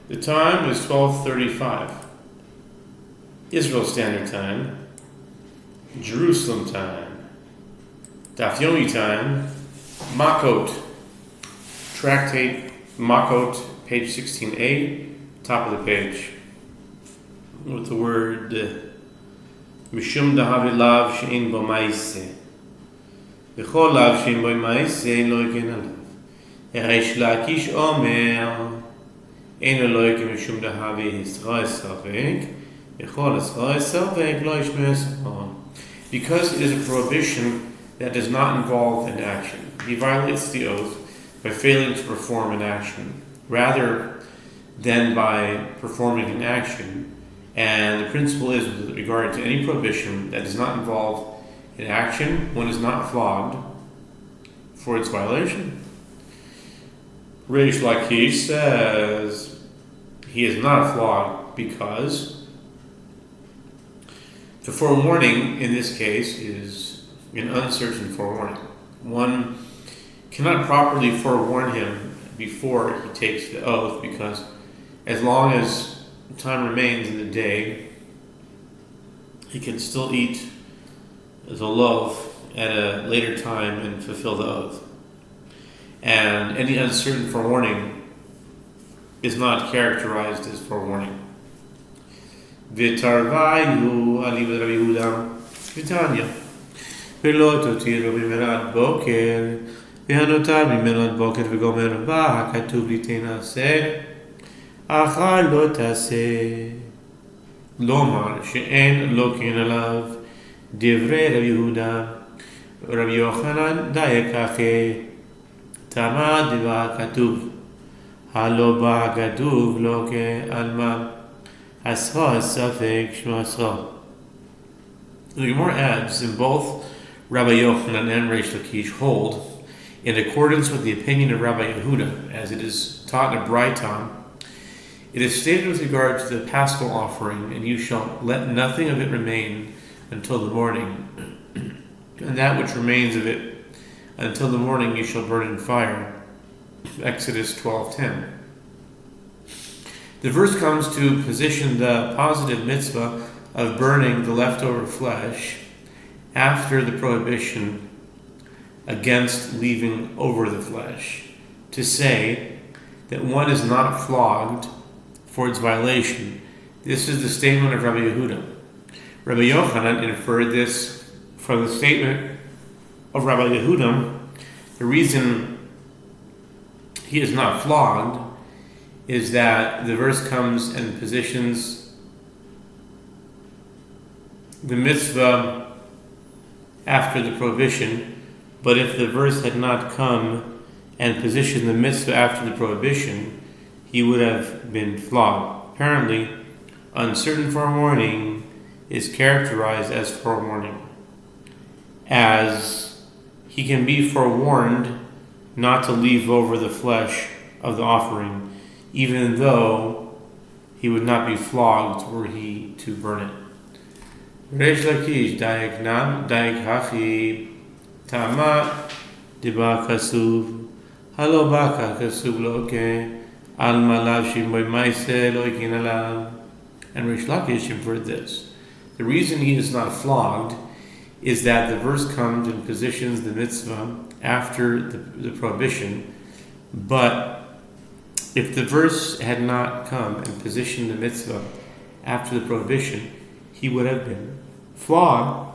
The time is 12:35. Israel Standard Time. Jerusalem Time. Daf Yomi Time. Makos. Tractate Makos, page 16a, top of the page. With the word Mishum dahavi lav she'in bo ma'aseh. V'chol lav she'in bo ma'aseh lo yeken alav. Yehoshua Lakish omer ein lo yeken mishum dahavi Yisrael Safek. V'chol Yisrael Safek lo yishmeh Safek. Because it is a prohibition that does not involve an action, he violates the oath by failing to perform an action, rather than by performing an action. And the principle is, with regard to any prohibition that does not involve an action, one is not flogged for its violation. Reish Lakish says he is not flogged because the forewarning in this case is an uncertain forewarning. One cannot properly forewarn him before he takes the oath, because as long as time remains in the day, he can still eat the loaf at a later time and fulfill the oath. And any uncertain forewarning is not characterized as forewarning. V'tarvayu ali Rabbi Yehuda V'tanya v'lo totiru b'merad boker v'hanotar b'merad boker v'gomer ba ha'katuv li tenaseh achar lo taseh lomar she'en lokin alav divrei Rabbi Yehuda Rabbi Yochanan dayek ache tamad diva ha'katuv halo ba ha'katuv lo ke alma ascha safek shmo ascha. The Gemara adds, in both Rabbi Yochanan and Reish Lakish hold, in accordance with the opinion of Rabbi Yehuda, as it is taught in a Braiton, it is stated with regard to the paschal offering, and you shall let nothing of it remain until the morning, and that which remains of it until the morning you shall burn in fire. Exodus 12:10. The verse comes to position the positive mitzvah of burning the leftover flesh after the prohibition against leaving over the flesh, to say that one is not flogged for its violation. This is the statement of Rabbi Yehuda. Rabbi Yochanan inferred this from the statement of Rabbi Yehuda. The reason he is not flogged is that the verse comes and positions the mitzvah after the prohibition, but if the verse had not come and positioned the mitzvah after the prohibition, he would have been flogged. Apparently, uncertain forewarning is characterized as forewarning, as he can be forewarned not to leave over the flesh of the offering, even though he would not be flogged were he to burn it. Reish Lakish dayek nam dayek hachi tama diba kasuv halo baka kasuv loke al malav shimoy ma'aseh lo yeken alav. And Reish Lakish inferred this: the reason he is not flogged is that the verse comes and positions the mitzvah after the prohibition, but if the verse had not come and positioned the mitzvah after the prohibition, he would have been flogged.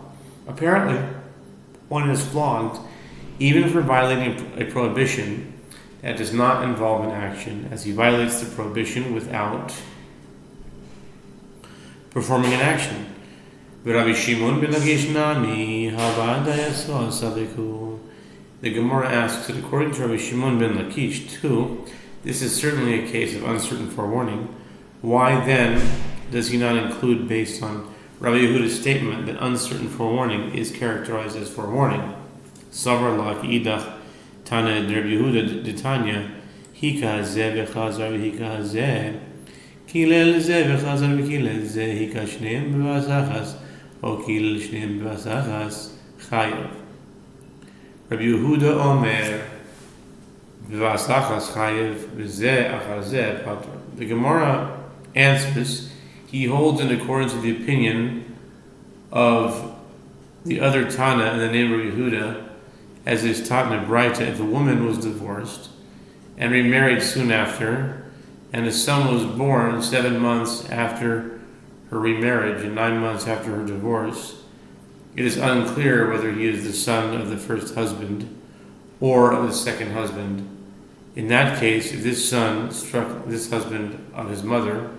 Apparently, one is flogged even for violating a prohibition that does not involve an action, as he violates the prohibition without performing an action. The Gemara asks that according to Rabbi Shimon ben Lakish too, this is certainly a case of uncertain forewarning. Why then does he not include, based on Rabbi Yehuda's statement that uncertain forewarning is characterized as forewarning? Sofer la idach tana Rabbi Yehuda detanya hika zeh v'chazar v'hika zeh kilel zeh v'chazar v'kilel zeh hika shneim b'vasachas o kilel shneim b'vasachas chayav. Rabbi Yehuda omer v'vasachas chayav v'zeh achar zeh patur. The Gemara answers, he holds in accordance with the opinion of the other Tana in the name of Yehuda, as is taught in a Braita, if a woman was divorced and remarried soon after, and a son was born 7 months after her remarriage and 9 months after her divorce, it is unclear whether he is the son of the first husband or of the second husband. In that case, if this son struck this husband of his mother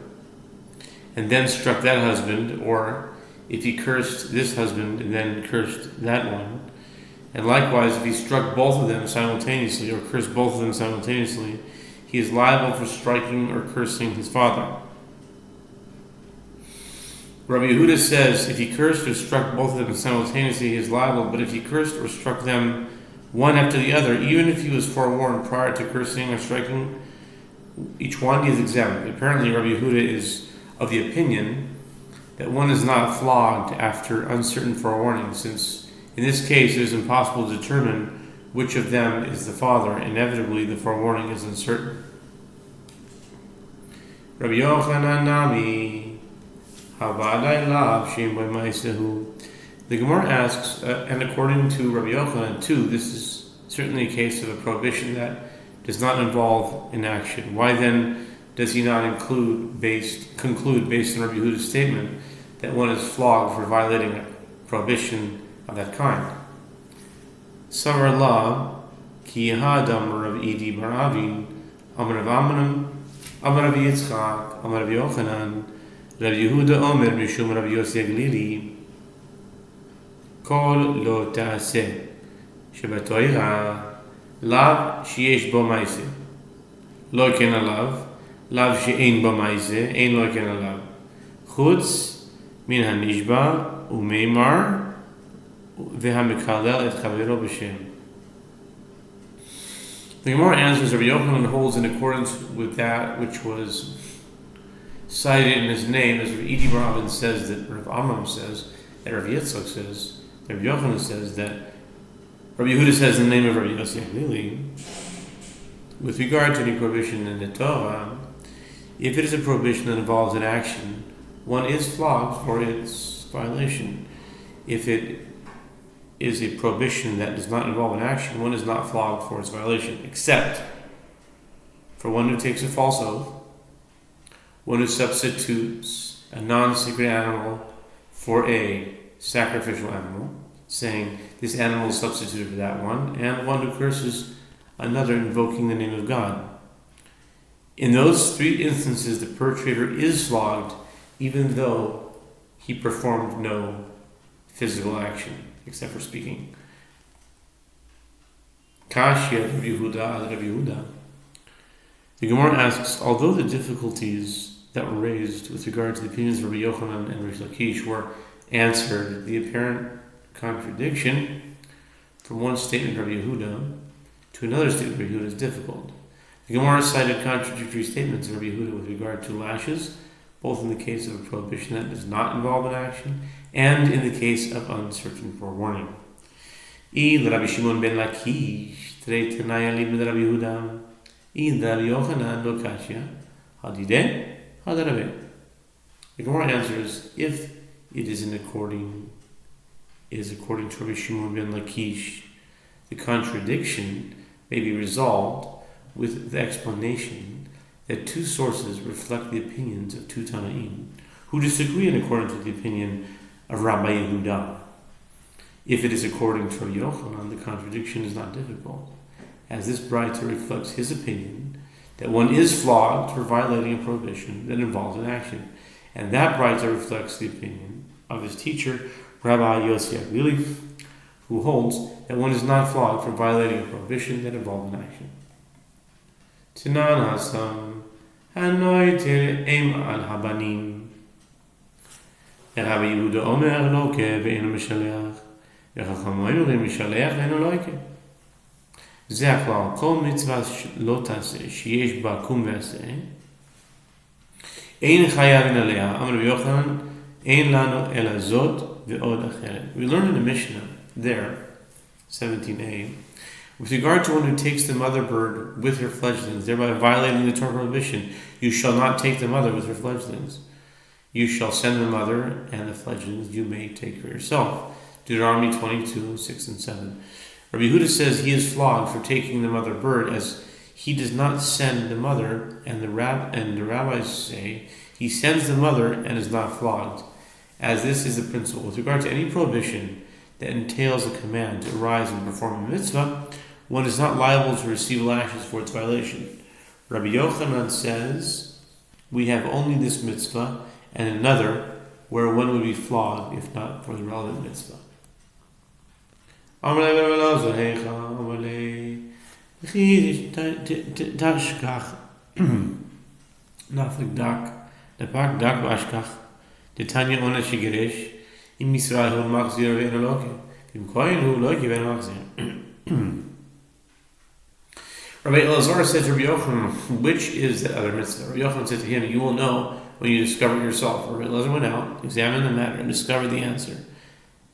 and then struck that husband, or if he cursed this husband and then cursed that one, and likewise if he struck both of them simultaneously or cursed both of them simultaneously, he is liable for striking or cursing his father. Rabbi Yehuda says if he cursed or struck both of them simultaneously, he is liable, but if he cursed or struck them one after the other, even if he was forewarned prior to cursing or striking each one, he is exempt. Apparently, Rabbi Yehuda is of the opinion that one is not flogged after uncertain forewarning, since in this case it is impossible to determine which of them is the father. Inevitably, the forewarning is uncertain. Rabbi Yochanan Nami, Havadai Lav Shem by Maisehu. The Gemara asks, and according to Rabbi Yochanan too, this is certainly a case of a prohibition that does not involve inaction. Why then does he not conclude based on Rabbi Yehuda's statement that one is flogged for violating a prohibition of that kind? Savar La, Ki Yehadam Rav Idi Bar Avin, Amar Rav Amram, Amar Rav Yitzchak, Amar Rav Yochanan, Rav Yehuda Omer Mishum Rav Yossi Aglili, Kol Lo Ta'aseh, Shebatoira, Lav Sheyesh Bo Maise, Lo Ken Alav, Lav She'ein Bo Maise, Ein Lo Ken Alav, Chutz Min HaNishba, Umeimar, Ve'hamekalel Et Chavero B'Shem. The Gemara answers, Rabbi Yochanan holds in accordance with that which was cited in his name, as Rav Idi Bar Avin says, that Rav Amram says, that Rav Yitzchak says, that Rabbi Yochanan says, that Rabbi Yehuda says in the name of Rabbi Yossi Aglili. With regard to any prohibition in the Torah, if it is a prohibition that involves an action, one is flogged for its violation. If it is a prohibition that does not involve an action, one is not flogged for its violation, except for one who takes a false oath, one who substitutes a non-sacred animal for a sacrificial animal, saying this animal is substituted for that one, and one who curses another invoking the name of God. In those 3 instances, the perpetrator is flogged even though he performed no physical action except for speaking. Kashya Rabbi Yehuda ad Rabbi Yehuda. The Gemara asks, although the difficulties that were raised with regard to the opinions of Rabbi Yochanan and Rish Lakish were answered, the apparent contradiction from one statement of Rabbi Yehuda to another statement of Rabbi Yehuda is difficult. The Gemara cited contradictory statements of Rabbi Yehuda with regard to lashes, both in the case of a prohibition that does not involve an action and in the case of uncertain forewarning. Rabbi Shimon ben Lakish, Trei Tanaya Libn Rabbi Yehuda, Rabbi Yochanan lo Kashya, Hadideh, Hadarabe. The Gemara answers, if it is according to Rabbi Shimon ben Lakish, the contradiction may be resolved with the explanation that 2 sources reflect the opinions of 2 Tanaim who disagree in accordance with the opinion of Rabbi Yehuda. If it is according to Rabbi Yochanan, the contradiction is not difficult, as this Braita reflects his opinion that one is flogged for violating a prohibition that involves an action, and that Braita reflects the opinion of his teacher, Rabbi Yossi Aglili, who holds that one is not flogged for violating a prohibition that involves an action. Tanan Hasam Hanoi Tere Eim Al Habanim. Rabbi Yehuda Omer Loke Ve'enu Mishaleach Ve'chachamoinu Ve'Mishaleach Ve'enu Loke. זה הכלל, כל מצווה לא תעשה, שיש בה קום ועשה, אין חייבים עליה. אמר רבי יוחנן, אין לנו אלא זאת ועוד אחרת. We learn in the Mishnah there, 17a, With regard to one who takes the mother bird with her fledglings, thereby violating the Torah prohibition, you shall not take the mother with her fledglings. You shall send the mother and the fledglings you may take for yourself. Deuteronomy 22, 6 and 7. Rabbi Yehuda says he is flogged for taking the mother bird, as he does not send the mother, and the rabbis say he sends the mother and is not flogged, as this is the principle. With regard to any prohibition that entails a command to arise and perform a mitzvah, one is not liable to receive lashes for its violation. Rabbi Yochanan says we have only this mitzvah and another where one would be flogged if not for the relevant mitzvah. Tanya ona shigirish im Yisrael hu machzir ve'en aloke im kohen hu lo kiven machzir. Rabbi Elazar said to Rabbi Yochanan, which is the other mitzvah? Rabbi Yochanan said to him, you will know when you discover it yourself. Rabbi Elazar went out, examined the matter, and discovered the answer,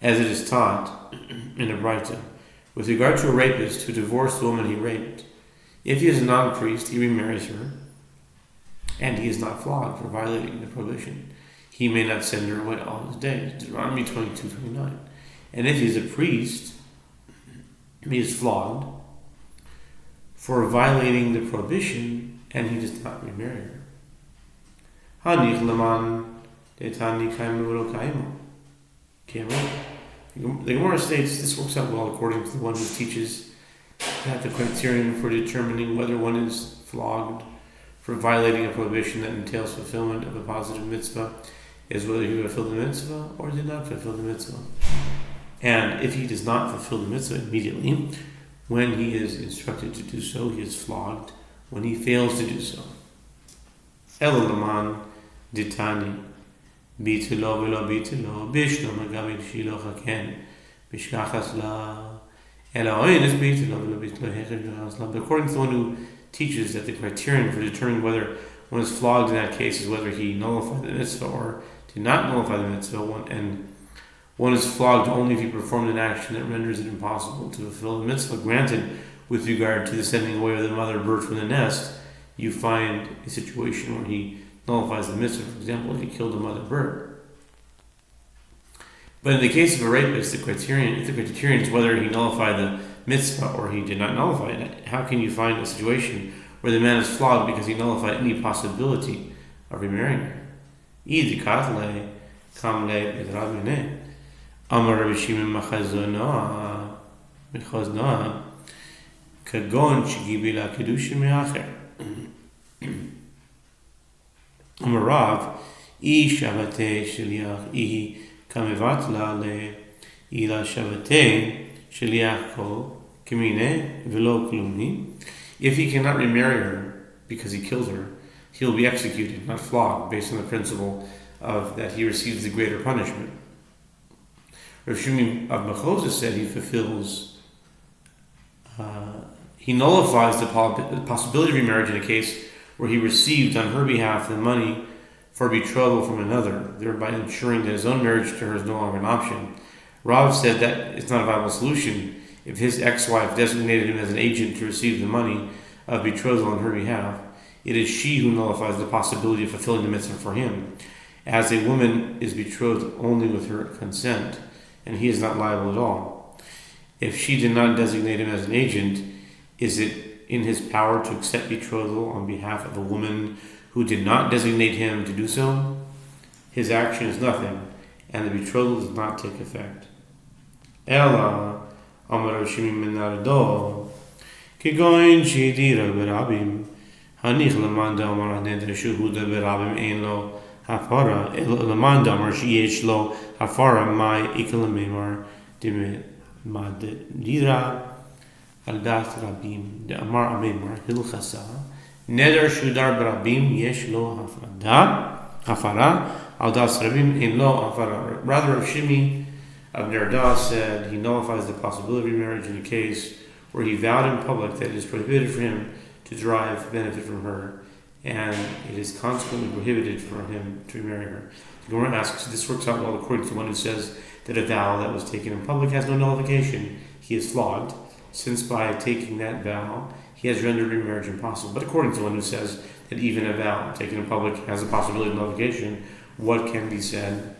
as it is taught in the Braita. With regard to a rapist who divorced the woman he raped, if he is a non-priest, he remarries her, and he is not flogged for violating the prohibition. He may not send her away all his days. Deuteronomy 22:29. And if he is a priest, he is flogged for violating the prohibition, and he does not remarry her. Hanich leman detani kaimu v'lo kaimu. The Gemara states this works out well according to the one who teaches that the criterion for determining whether one is flogged for violating a prohibition that entails fulfillment of a positive mitzvah is whether he fulfilled the mitzvah or did not fulfill the mitzvah. And if he does not fulfill the mitzvah immediately, when he is instructed to do so, he is flogged. When he fails to do so, El Laman Ditani Bitulo Velo Bitulo Bishno Magabi Shilo Haken Bishkachas La Eloin is Bitulo Velo Bitulo Hechel. But according to the one who teaches that the criterion for determining whether one is flogged in that case is whether he nullified the mitzvah or did not nullify the mitzvah, one is flogged only if he performed an action that renders it impossible to fulfill the mitzvah. Granted, with regard to the sending away of the mother bird from the nest, you find a situation where he nullifies the mitzvah. For example, if he killed a mother bird. But in the case of a rapist, if the criterion is whether he nullified the mitzvah or he did not nullify it, how can you find a situation where the man is flogged because he nullified any possibility of remarrying her? Amar Rabbi Shimon Machazona Kagon Shigibila Kedushin Me'acher Amar Rav I Shavate Sheliach I Kamevatla Le Ila Shavate Sheliach Kol Kimine Velo Klumni. If he cannot remarry her because he kills her, he will be executed, not flogged, based on the principle of that he receives the greater punishment. Rav Shimi of Makos said he nullifies the possibility of remarriage in a case where he received on her behalf the money for betrothal from another, thereby ensuring that his own marriage to her is no longer an option. Rav said that it's not a viable solution if his ex-wife designated him as an agent to receive the money of betrothal on her behalf. It is she who nullifies the possibility of fulfilling the mitzvah for him, as a woman is betrothed only with her consent, and he is not liable at all. If she did not designate him as an agent, is it in his power to accept betrothal on behalf of a woman who did not designate him to do so? His action is nothing, and the betrothal does not take effect. Ella Amar Shimi Menardo Kigoin Shidira Berabim Hanich Lamanda Amar Neder Shuhuda Berabim Ein Lo Hafara Lamanda Amar Shiesh Lo Hafara Mai Ikalamemar Dime Madira Aldat Rabim De Amar Amemar Hilchasa Neder Shudar Berabim Yesh Lo Hafara Aldas Rabim Ein Lo Hafara. Rather, of Shimi of Nerdah said he nullifies the possibility of marriage in a case where he vowed in public that it is prohibited for him to derive benefit from her, and it is consequently prohibited for him to remarry her. The Gemara asks, this works out well according to one who says that a vow that was taken in public has no nullification. He is flogged, since by taking that vow, he has rendered remarriage impossible. But according to one who says that even a vow taken in public has a possibility of nullification, what can be said?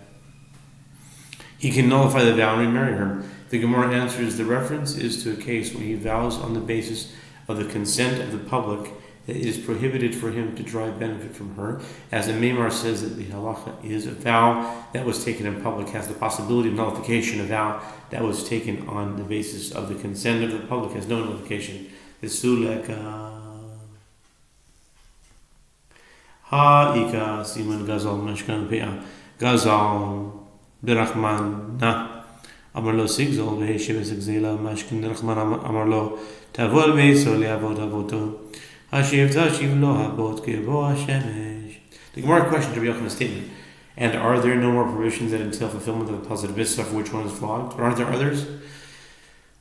He can nullify the vow and remarry her. The Gemara answers the reference is to a case when he vows on the basis of the consent of the public that it is prohibited for him to derive benefit from her, as the Maimar says that the halacha is a vow that was taken in public has the possibility of nullification. A vow that was taken on the basis of the consent of the public has no nullification. The Suleka Ha'ika Siman Gazal Mashkan Pe'ah Gazal Birachman Na Amar lo Sigzol Veheshiva Sigzela Mashkin Birachman Amar lo Tavol Veso Leavot Avoto Hashiv Tashiv Lo Habot Kebo Hashemesh. The Gemara questions Rabbi Yochanan's statement, and are there no more provisions that entail fulfillment of the positive mitzvah for which one is flogged, or aren't there others?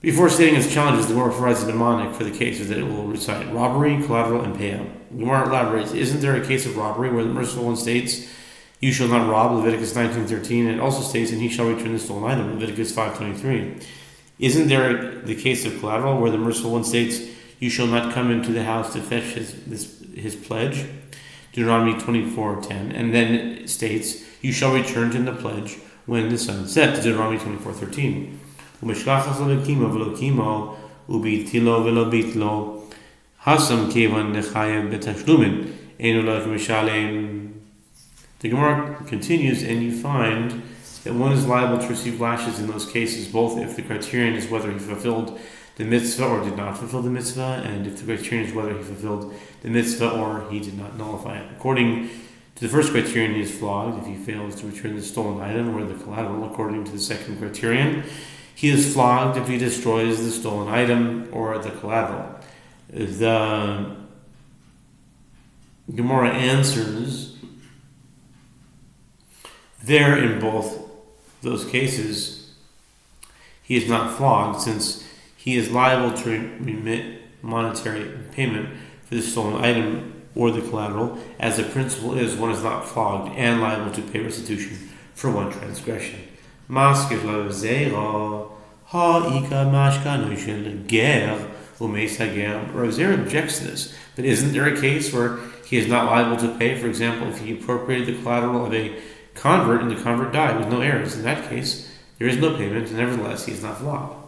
Before stating its challenges, the Gemara provides a mnemonic for the cases that it will recite: robbery, collateral, and payout. The Gemara elaborates, isn't there a case of robbery where the merciful one states, you shall not rob, Leviticus 19:13, and it also states, and he shall return the stolen item, Leviticus 5:23. Isn't there the case of collateral where the merciful one states, you shall not come into the house to fetch his pledge, Deuteronomy 24:10, and then it states, you shall return to the pledge when the sun sets, Deuteronomy 24:13. Umeshkachas lo v'lo ubitilo v'lo bitlo hasam kevan nechayev betashlumin enu lo mishalem. The Gemara continues, and you find that one is liable to receive lashes in those cases, both if the criterion is whether he fulfilled the mitzvah or did not fulfill the mitzvah, and if the criterion is whether he fulfilled the mitzvah or he did not nullify it. According to the first criterion, he is flogged if he fails to return the stolen item or the collateral. According to the second criterion, he is flogged if he destroys the stolen item or the collateral. The Gemara answers there in both those cases, he is not flogged, since he is liable to remit monetary payment for the stolen item or the collateral, as the principle is one is not flogged and liable to pay restitution for one transgression. Rav Zer objects to this, but isn't there a case where he is not liable to pay? For example, if he appropriated the collateral of a convert and the convert died with no heirs, in that case there is no payment, and nevertheless he is not flogged.